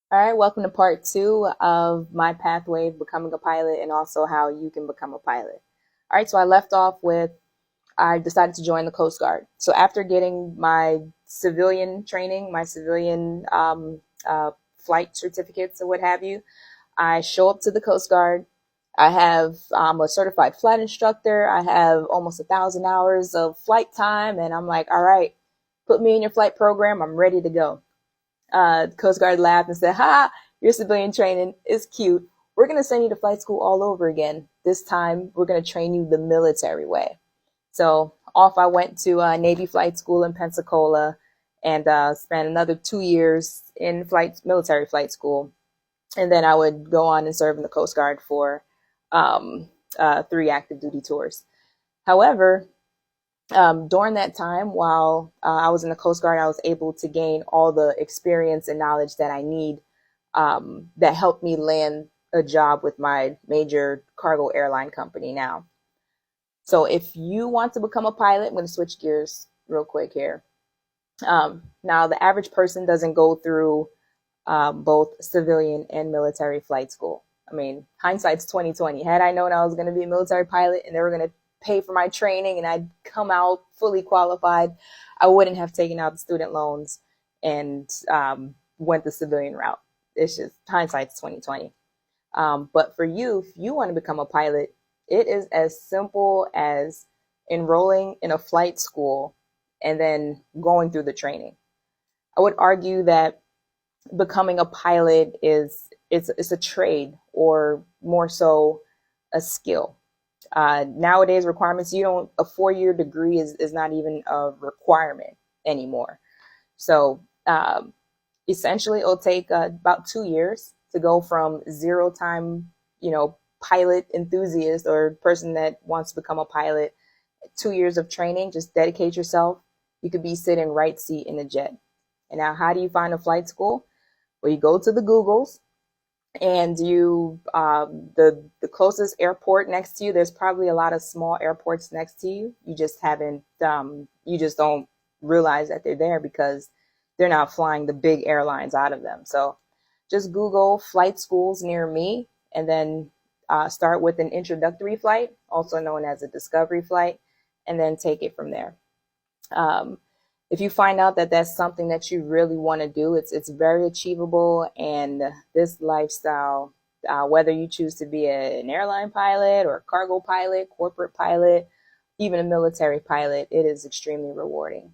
All right, welcome to part two of my pathway of becoming a pilot and also how you can become a pilot. All right, so I left off with I decided to join the Coast Guard. So after getting my civilian training, my civilian flight certificates or what have you, I show up to the Coast Guard. I have a certified flight instructor. I have almost 1,000 hours of flight time, and I'm like, all right, put me in your flight program. I'm ready to go. The Coast Guard laughed and said, "Ha, your civilian training is cute. We're going to send you to flight school all over again. This time, we're going to train you the military way." So off I went to Navy flight school in Pensacola and spent another 2 years in military flight school. And then I would go on and serve in the Coast Guard for 3 active duty tours. However, during that time, while I was in the Coast Guard, I was able to gain all the experience and knowledge that I need that helped me land a job with my major cargo airline company now. So if you want to become a pilot, I'm going to switch gears real quick here. Now, the average person doesn't go through both civilian and military flight school. I mean, hindsight's 2020. Had I known I was going to be a military pilot and they were going to pay for my training and I'd come out fully qualified, I wouldn't have taken out the student loans and went the civilian route. It's just hindsight's 2020. But for you, if you want to become a pilot, it is as simple as enrolling in a flight school and then going through the training. I would argue that becoming a pilot it's a trade or more so a skill. Nowadays requirements, you don't a 4 year degree is not even a requirement anymore. So essentially it'll take about 2 years to go from zero time, pilot enthusiast or person that wants to become a pilot. 2 years of training, just dedicate yourself. You could be sitting right seat in a jet. And now, how do you find a flight school? Well, you go to the Googles and you the closest airport next to you. There's probably a lot of small airports next to you. You just haven't you just don't realize that they're there because they're not flying the big airlines out of them. So just Google flight schools near me and then start with an introductory flight, also known as a discovery flight, and then take it from there. Um, if you find out that that's something that you really want to do, it's very achievable. And this lifestyle, whether you choose to be an airline pilot or a cargo pilot, corporate pilot, even a military pilot, it is extremely rewarding.